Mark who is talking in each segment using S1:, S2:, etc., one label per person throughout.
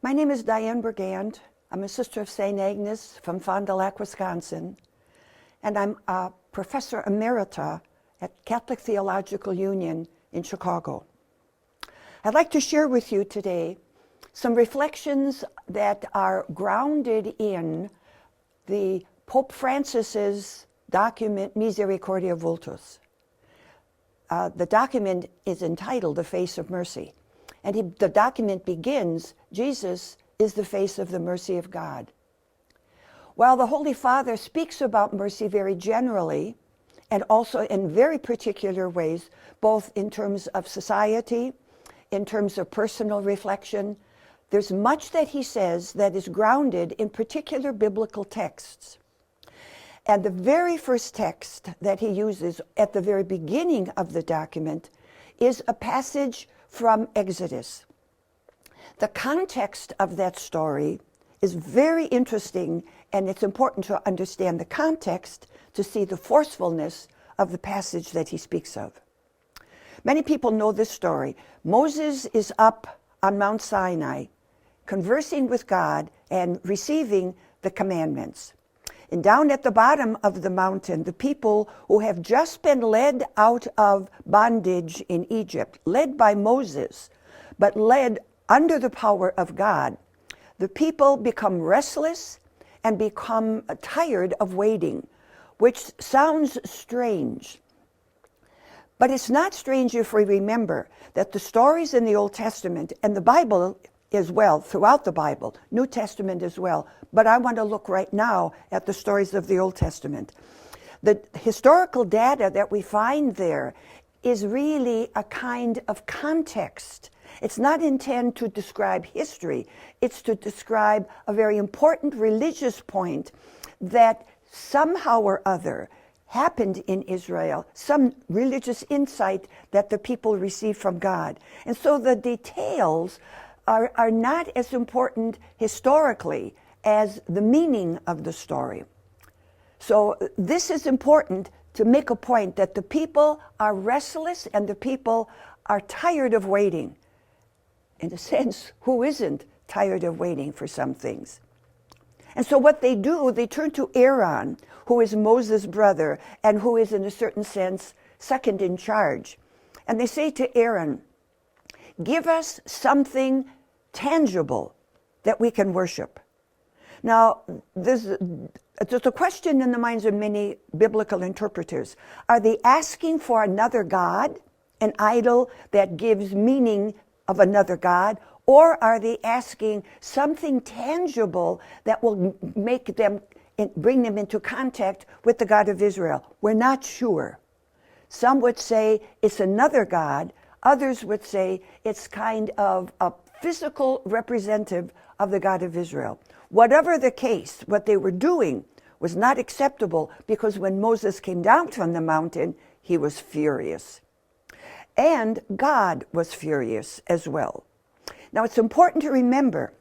S1: My name is Dianne Bergant. I'm a sister of St. Agnes from Fond du Lac, Wisconsin, and I'm a professor emerita at Catholic Theological Union in Chicago. I'd like to share with you today some reflections that are grounded in the Pope Francis's document Misericordia Vultus. The document is entitled The Face of Mercy. And the document begins, Jesus is the face of the mercy of God. While the Holy Father speaks about mercy very generally, and also in very particular ways, both in terms of society, in terms of personal reflection, there's much that he says that is grounded in particular biblical texts. And the very first text that he uses at the very beginning of the document is a passage from Exodus. The context of that story is very interesting, and it's important to understand the context to see the forcefulness of the passage that he speaks of. Many people know this story. Moses is up on Mount Sinai, conversing with God and receiving the commandments. And down at the bottom of the mountain, the people who have just been led out of bondage in Egypt, led by Moses, but led under the power of God, the people become restless and become tired of waiting, which sounds strange. But it's not strange if we remember that the stories in the Old Testament and the Bible as well, throughout the Bible, New Testament as well, but I want to look right now at the stories of the Old Testament. The historical data that we find there is really a kind of context. It's not intended to describe history, it's to describe a very important religious point that somehow or other happened in Israel, some religious insight that the people received from God. And so the details are not as important historically as the meaning of the story. So this is important to make a point that the people are restless and the people are tired of waiting. In a sense, who isn't tired of waiting for some things? And so what they do, they turn to Aaron, who is Moses' brother and who is in a certain sense second in charge. And they say to Aaron, give us something tangible that we can worship. Now, there's a question in the minds of many biblical interpreters. Are they asking for another God, an idol that gives meaning of another God, or are they asking something tangible that will make them, bring them into contact with the God of Israel? We're not sure. Some would say it's another God. Others would say it's kind of a physical representative of the God of Israel. Whatever the case, what they were doing was not acceptable, because when Moses came down from the mountain, he was furious. And God was furious as well. Now it's important to remember,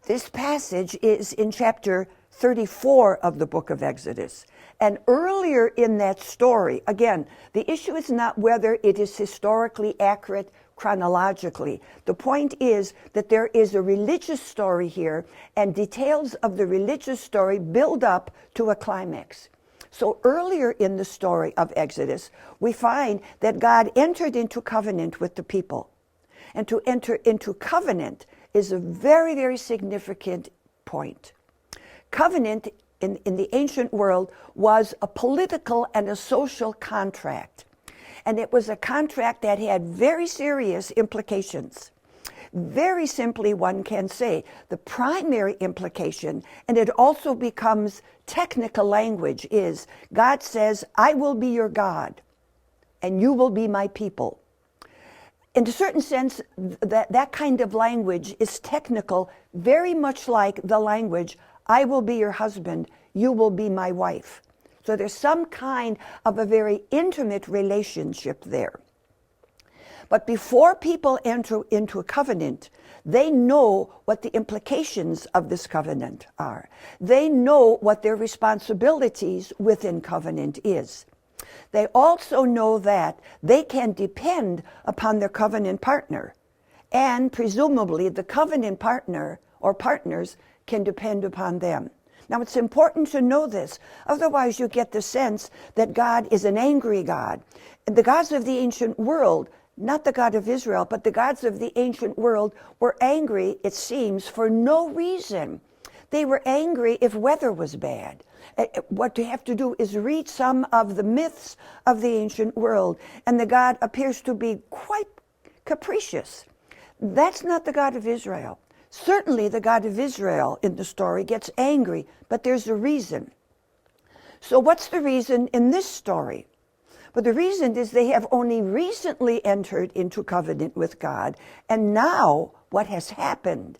S1: this passage is in chapter 34 of the book of Exodus. And earlier in that story, again, the issue is not whether it is historically accurate chronologically. The point is that there is a religious story here, and details of the religious story build up to a climax. So earlier in the story of Exodus, we find that God entered into covenant with the people. And to enter into covenant is a very, very significant point. Covenant in the ancient world was a political and a social contract. And it was a contract that had very serious implications. Very simply, one can say the primary implication, and it also becomes technical language, is God says, I will be your God, and you will be my people. In a certain sense, that kind of language is technical, very much like the language, I will be your husband, you will be my wife. So there's some kind of a very intimate relationship there. But before people enter into a covenant, they know what the implications of this covenant are. They know what their responsibilities within covenant is. They also know that they can depend upon their covenant partner, and presumably the covenant partner or partners can depend upon them. Now, it's important to know this. Otherwise, you get the sense that God is an angry God. And the gods of the ancient world, not the God of Israel, but the gods of the ancient world were angry, it seems, for no reason. They were angry if weather was bad. What you have to do is read some of the myths of the ancient world, and the God appears to be quite capricious. That's not the God of Israel. Certainly the God of Israel in the story gets angry, but there's a reason. So what's the reason in this story? Well, the reason is they have only recently entered into covenant with God, and now what has happened?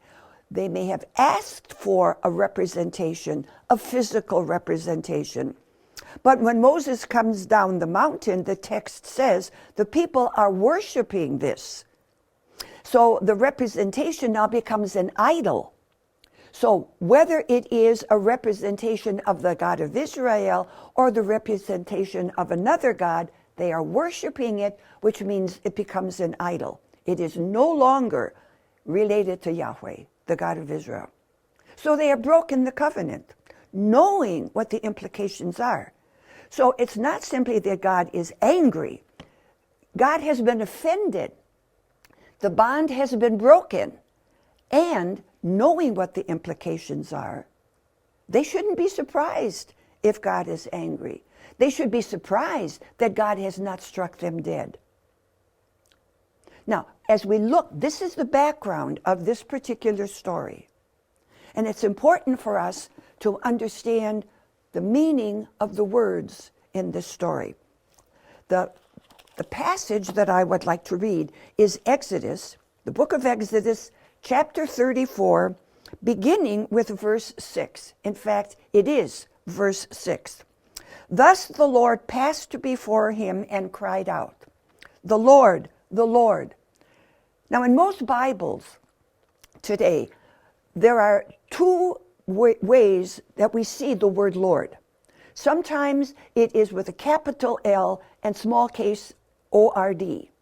S1: They may have asked for a representation, a physical representation. But when Moses comes down the mountain, the text says the people are worshiping this. So the representation now becomes an idol. So whether it is a representation of the God of Israel or the representation of another God, they are worshiping it, which means it becomes an idol. It is no longer related to Yahweh, the God of Israel. So they have broken the covenant, knowing what the implications are. So it's not simply that God is angry. God has been offended. The bond has been broken. And knowing what the implications are, they shouldn't be surprised if God is angry. They should be surprised that God has not struck them dead. Now, as we look, this is the background of this particular story. And it's important for us to understand the meaning of the words in this story. The passage that I would like to read is Exodus, the book of Exodus, chapter 34, beginning with verse 6. In fact, it is verse 6. Thus the Lord passed before him and cried out, "The Lord, the Lord." Now, in most Bibles today, there are two ways that we see the word Lord. Sometimes it is with a capital L and small case O-R-D.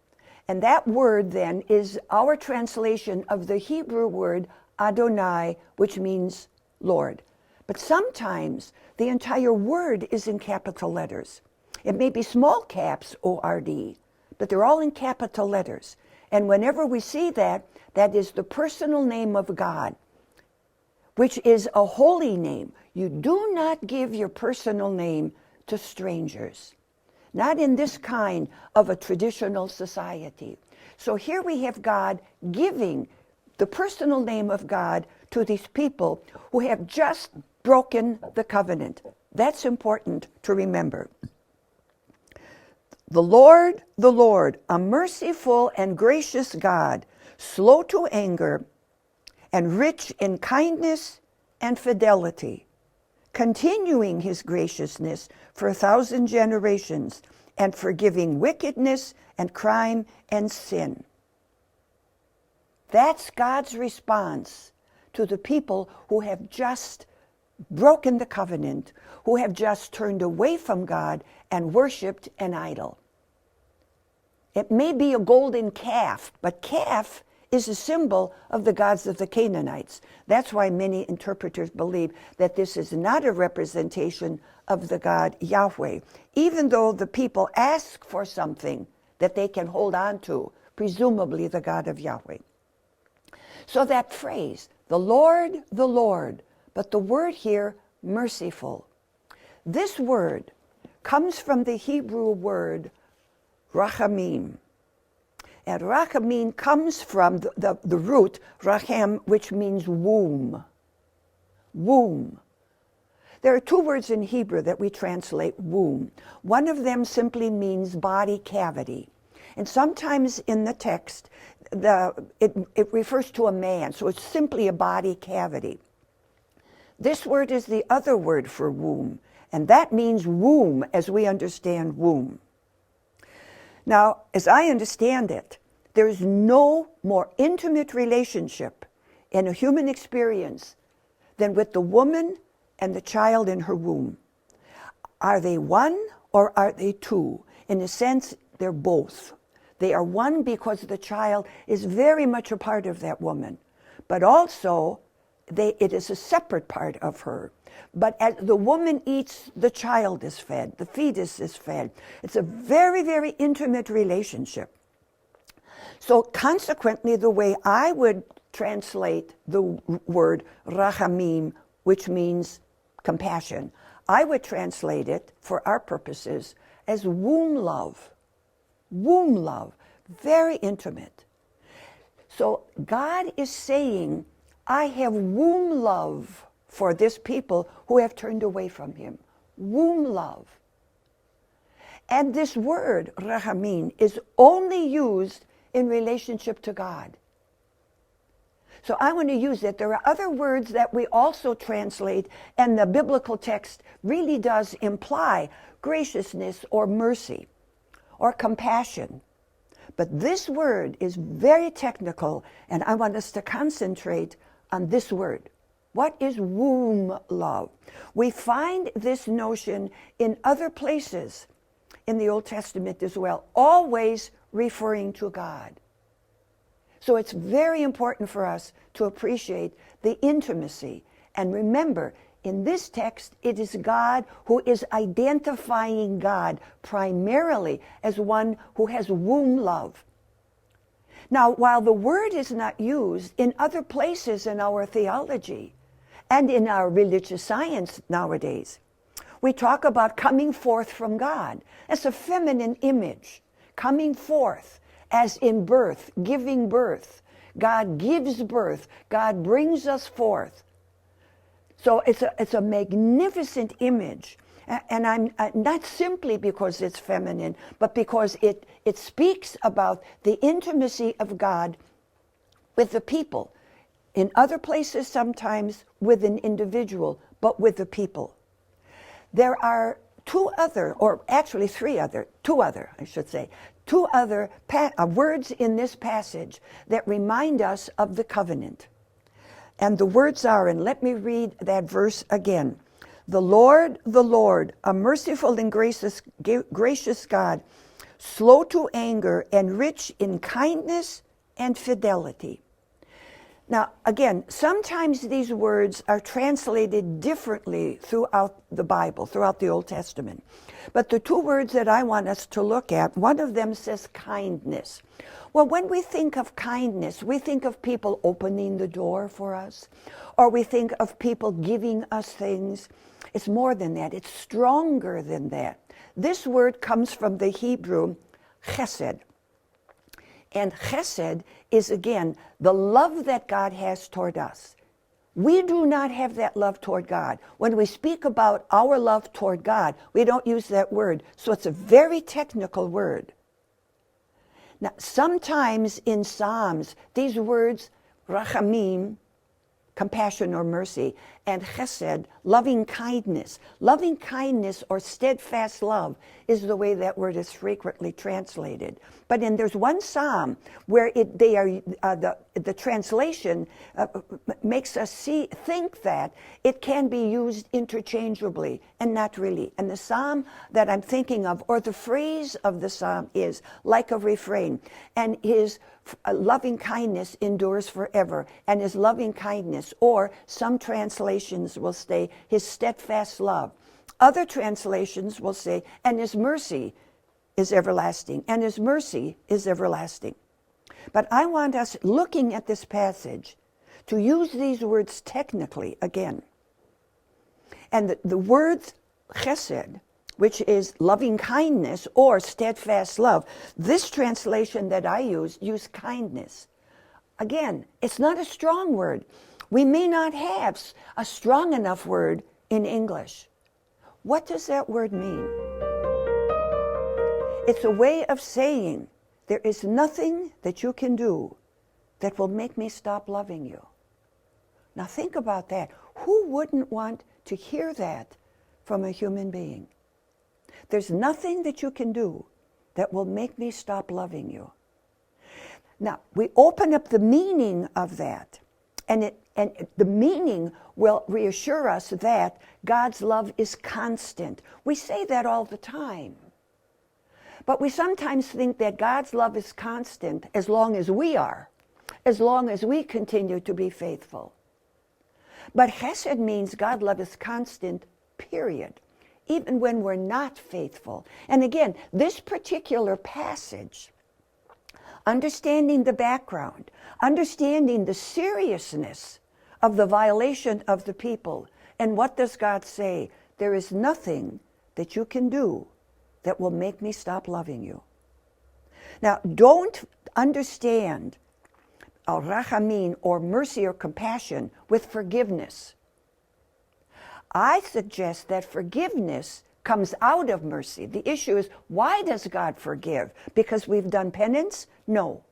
S1: And that word then is our translation of the Hebrew word Adonai, which means Lord. But sometimes the entire word is in capital letters. It may be small caps O-R-D, but they're all in capital letters. And whenever we see that, that is the personal name of God, which is a holy name. You do not give your personal name to strangers. Not in this kind of a traditional society. So here we have God giving the personal name of God to these people who have just broken the covenant. That's important to remember. The Lord, a merciful and gracious God, slow to anger and rich in kindness and fidelity, continuing his graciousness for 1,000 generations, and forgiving wickedness and crime and sin. That's God's response to the people who have just broken the covenant, who have just turned away from God and worshiped an idol. It may be a golden calf, but calf is a symbol of the gods of the Canaanites. That's why many interpreters believe that this is not a representation of the God Yahweh, even though the people ask for something that they can hold on to, presumably the God of Yahweh. So that phrase, the Lord, but the word here, merciful. This word comes from the Hebrew word rachamim. And rachamim comes from the root rachem, which means womb. Womb. There are two words in Hebrew that we translate womb. One of them simply means body cavity. And sometimes in the text, it refers to a man, so it's simply a body cavity. This word is the other word for womb, and that means womb as we understand womb. Now, as I understand it, there is no more intimate relationship in a human experience than with the woman and the child in her womb. Are they one or are they two? In a sense, they're both. They are one because the child is very much a part of that woman, but also it is a separate part of her. But as the woman eats, the child is fed, the fetus is fed. It's a very, very intimate relationship. So consequently, the way I would translate the word rachamim, which means compassion, I would translate it, for our purposes, as womb love. Womb love, very intimate. So God is saying, I have womb love for this people who have turned away from him. Womb love. And this word, rachamim, is only used in relationship to God. So I want to use it. There are other words that we also translate, and the biblical text really does imply graciousness or mercy or compassion. But this word is very technical, and I want us to concentrate on this word. What is womb love? We find this notion in other places in the Old Testament as well, always referring to God. So it's very important for us to appreciate the intimacy. And remember, in this text, it is God who is identifying God primarily as one who has womb love. Now, while the word is not used in other places in our theology and in our religious science nowadays, we talk about coming forth from God. That's a feminine image, coming forth. As in birth, giving birth. God gives birth. God brings us forth. So it's a magnificent image. And I'm not simply because it's feminine, but because it speaks about the intimacy of God with the people. In other places, sometimes with an individual, but with the people. There are two other words in this passage that remind us of the covenant. And the words are, and let me read that verse again. The Lord, a merciful and gracious God, slow to anger and rich in kindness and fidelity. Now, again, sometimes these words are translated differently throughout the Bible, throughout the Old Testament. But the two words that I want us to look at, one of them says kindness. Well, when we think of kindness, we think of people opening the door for us, or we think of people giving us things. It's more than that. It's stronger than that. This word comes from the Hebrew chesed. And chesed is, again, the love that God has toward us. We do not have that love toward God. When we speak about our love toward God, we don't use that word. So it's a very technical word. Now, sometimes in Psalms, these words, rachamim, compassion or mercy, and chesed, loving kindness or steadfast love is the way that word is frequently translated. But there's one psalm where the translation makes us think that it can be used interchangeably, and not really. And the psalm that I'm thinking of, or the phrase of the psalm, is like a refrain, and his loving kindness endures forever, and his loving kindness, or some translations will say his steadfast love. Other translations will say, and his mercy is everlasting, and his mercy is everlasting. But I want us, looking at this passage, to use these words technically again. And the words chesed, which is loving kindness or steadfast love, this translation that I use kindness. Again, it's not a strong word. We may not have a strong enough word in English. What does that word mean? It's a way of saying there is nothing that you can do that will make me stop loving you. Now think about that. Who wouldn't want to hear that from a human being? There's nothing that you can do that will make me stop loving you. Now, we open up the meaning of that, and the meaning will reassure us that God's love is constant. We say that all the time. But we sometimes think that God's love is constant as long as we are, as long as we continue to be faithful. But chesed means God's love is constant, period, even when we're not faithful. And again, this particular passage, understanding the background, understanding the seriousness of the violation of the people, and what does God say? There is nothing that you can do that will make me stop loving you. Now, don't understand rachamim, or mercy or compassion, with forgiveness. I suggest that forgiveness comes out of mercy. The issue is, why does God forgive? Because we've done penance? No.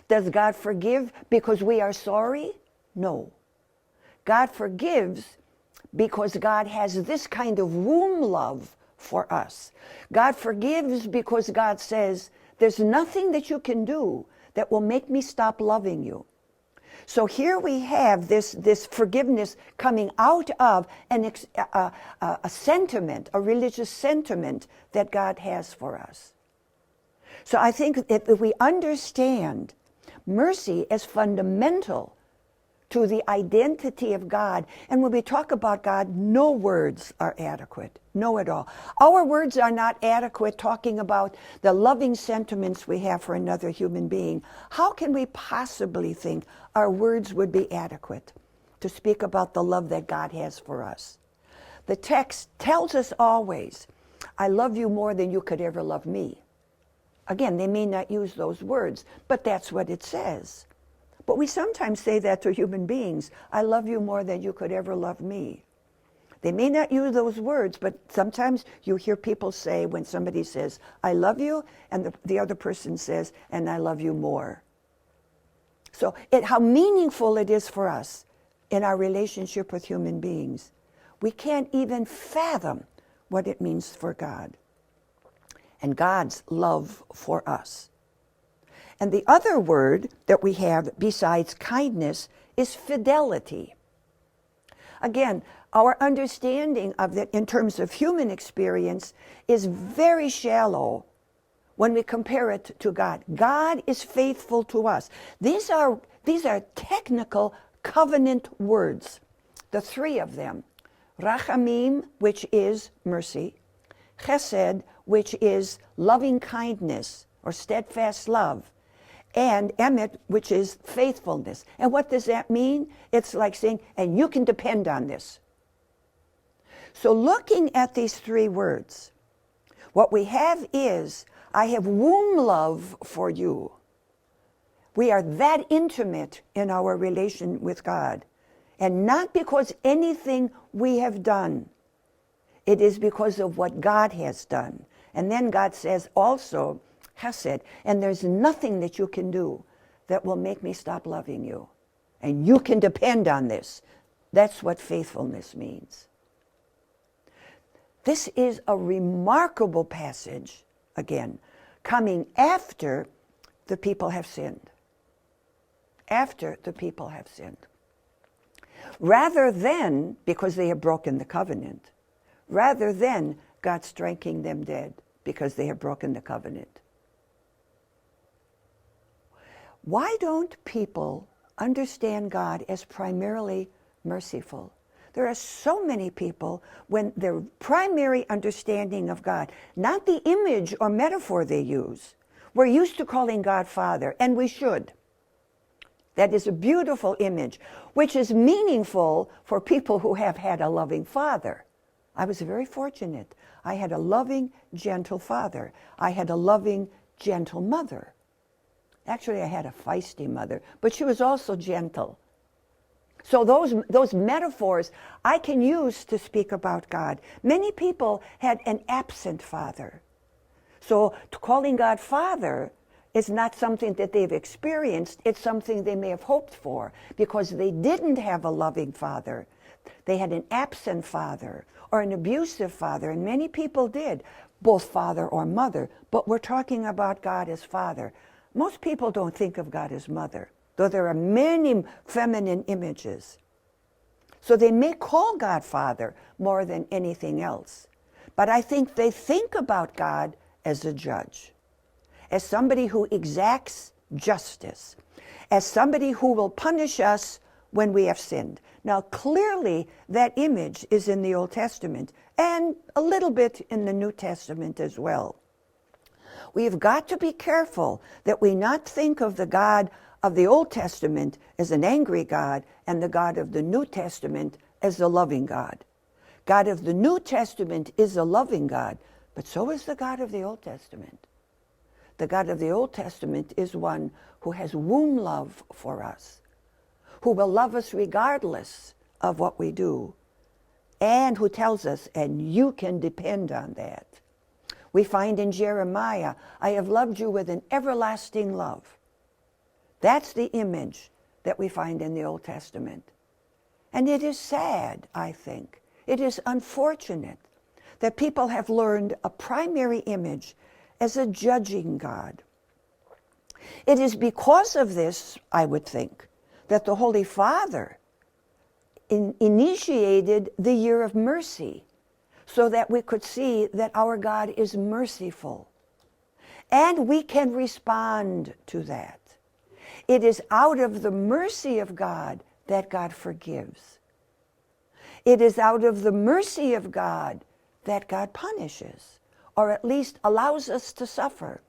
S1: Does God forgive because we are sorry? No. God forgives because God has this kind of womb love for us. God forgives because God says, there's nothing that you can do that will make me stop loving you. So here we have this forgiveness coming out of a sentiment, a religious sentiment that God has for us. So I think if we understand mercy as fundamental to the identity of God, and when we talk about God, no words are adequate, no at all. Our words are not adequate talking about the loving sentiments we have for another human being. How can we possibly think our words would be adequate to speak about the love that God has for us? The text tells us always, I love you more than you could ever love me. Again, they may not use those words, but that's what it says. But we sometimes say that to human beings. I love you more than you could ever love me. They may not use those words, but sometimes you hear people say when somebody says, I love you, and the other person says, and I love you more. So how meaningful it is for us in our relationship with human beings. We can't even fathom what it means for God and God's love for us. And the other word that we have besides kindness is fidelity. Again, our understanding of that in terms of human experience is very shallow when we compare it to God. God is faithful to us. These are technical covenant words, the three of them. Rachamim, which is mercy. Chesed, which is loving kindness or steadfast love. And emet, which is faithfulness. And what does that mean? It's like saying, and you can depend on this. So looking at these three words, what we have is, I have womb love for you. We are that intimate in our relation with God. And not because anything we have done. It is because of what God has done. And then God says also, Chesed, and there's nothing that you can do that will make me stop loving you. And you can depend on this. That's what faithfulness means. This is a remarkable passage, again, coming after the people have sinned. After the people have sinned. Rather than, because they have broken the covenant, rather than God striking them dead because they have broken the covenant. Why don't people understand God as primarily merciful? There are so many people when their primary understanding of God, not the image or metaphor they use, we're used to calling God Father, and we should. That is a beautiful image, which is meaningful for people who have had a loving father. I was very fortunate. I had a loving, gentle father. I had a loving, gentle mother. Actually, I had a feisty mother, but she was also gentle. So those metaphors I can use to speak about God. Many people had an absent father. So calling God Father is not something that they've experienced. It's something they may have hoped for because they didn't have a loving father. They had an absent father or an abusive father, and many people did, both father or mother. But we're talking about God as Father. Most people don't think of God as mother, though there are many feminine images. So they may call God Father more than anything else. But I think they think about God as a judge, as somebody who exacts justice, as somebody who will punish us when we have sinned. Now, clearly, that image is in the Old Testament and a little bit in the New Testament as well. We have got to be careful that we not think of the God of the Old Testament as an angry God and the God of the New Testament as a loving God. God of the New Testament is a loving God, but so is the God of the Old Testament. The God of the Old Testament is one who has womb love for us, who will love us regardless of what we do, and who tells us, and you can depend on that. We find in Jeremiah, I have loved you with an everlasting love. That's the image that we find in the Old Testament. And it is sad, I think. It is unfortunate that people have learned a primary image as a judging God. It is because of this, I would think, that the Holy Father initiated the year of mercy so that we could see that our God is merciful. And we can respond to that. It is out of the mercy of God that God forgives. It is out of the mercy of God that God punishes, or at least allows us to suffer.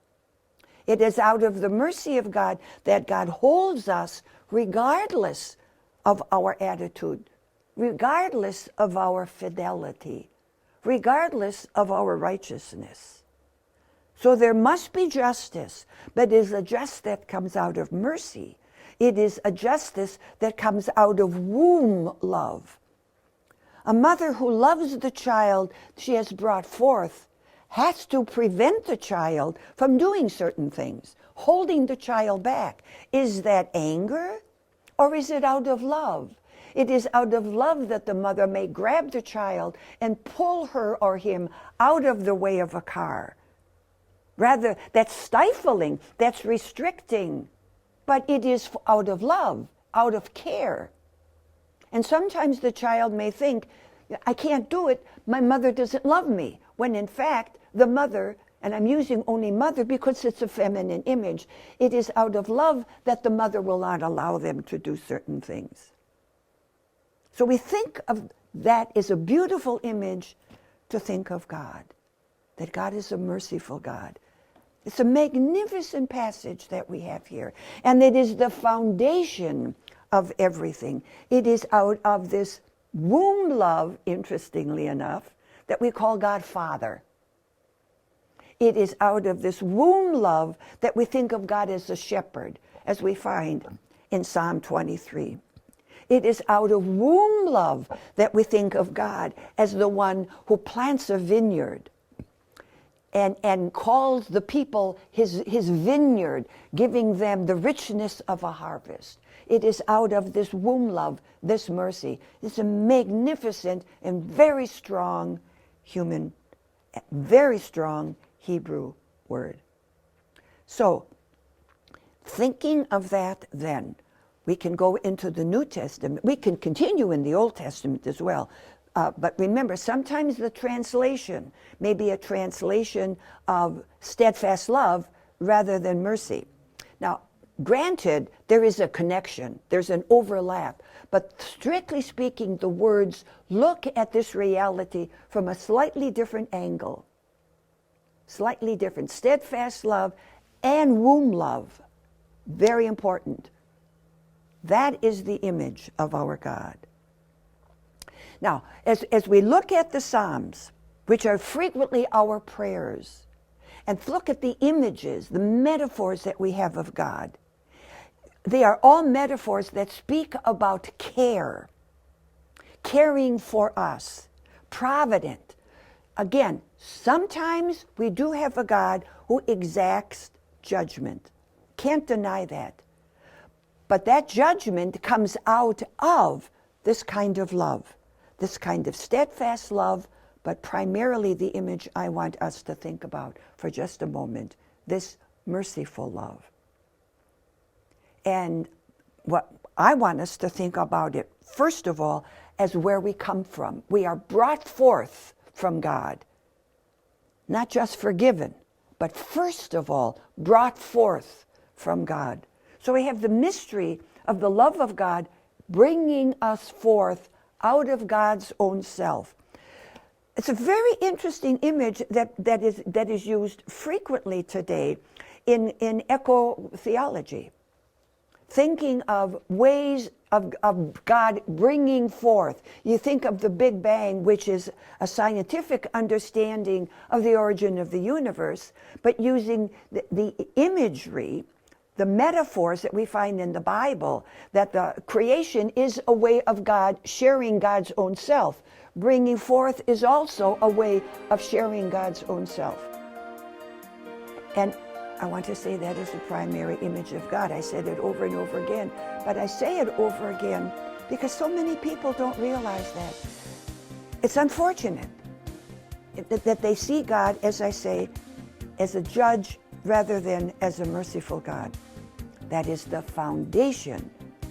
S1: It is out of the mercy of God that God holds us regardless of our attitude, regardless of our fidelity, regardless of our righteousness. So there must be justice, but it is a justice that comes out of mercy. It is a justice that comes out of womb love. A mother who loves the child she has brought forth has to prevent the child from doing certain things, holding the child back. Is that anger, or is it out of love? It is out of love that the mother may grab the child and pull her or him out of the way of a car. Rather, that's stifling, that's restricting, but it is out of love, out of care. And sometimes the child may think, I can't do it, my mother doesn't love me, when in fact, the mother, and I'm using only mother because it's a feminine image, it is out of love that the mother will not allow them to do certain things. So we think of that as a beautiful image to think of God, that God is a merciful God. It's a magnificent passage that we have here, and it is the foundation of everything. It is out of this womb love, interestingly enough, that we call God Father. It is out of this womb love that we think of God as a shepherd, as we find in Psalm 23. It is out of womb love that we think of God as the one who plants a vineyard and calls the people his vineyard, giving them the richness of a harvest. It is out of this womb love, this mercy. It's a magnificent and very strong Hebrew word. So, thinking of that then, we can go into the New Testament. We can continue in the Old Testament as well. But remember, sometimes the translation may be a translation of steadfast love rather than mercy. Now, granted, there is a connection. There's an overlap. But strictly speaking, the words look at this reality from a slightly different angle. Slightly different. Steadfast love and womb love. Very important. That is the image of our God. Now, as we look at the Psalms, which are frequently our prayers, and look at the images, the metaphors that we have of God, they are all metaphors that speak about care, caring for us, provident. Again, sometimes we do have a God who exacts judgment. Can't deny that. But that judgment comes out of this kind of love, this kind of steadfast love, but primarily the image I want us to think about for just a moment, this merciful love. And what I want us to think about it, first of all, as where we come from. We are brought forth from God, not just forgiven, but first of all, brought forth from God. So we have the mystery of the love of God bringing us forth out of God's own self. It's a very interesting image that is used frequently today in eco-theology, thinking of ways of God bringing forth. You think of the Big Bang, which is a scientific understanding of the origin of the universe, but using the imagery, the metaphors that we find in the Bible, that the creation is a way of God sharing God's own self. Bringing forth is also a way of sharing God's own self. And I want to say that is the primary image of God. I said it over and over again, but I say it over again because so many people don't realize that. It's unfortunate that they see God, as I say, as a judge rather than as a merciful God. That is the foundation,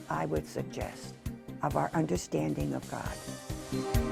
S1: I would suggest, of our understanding of God.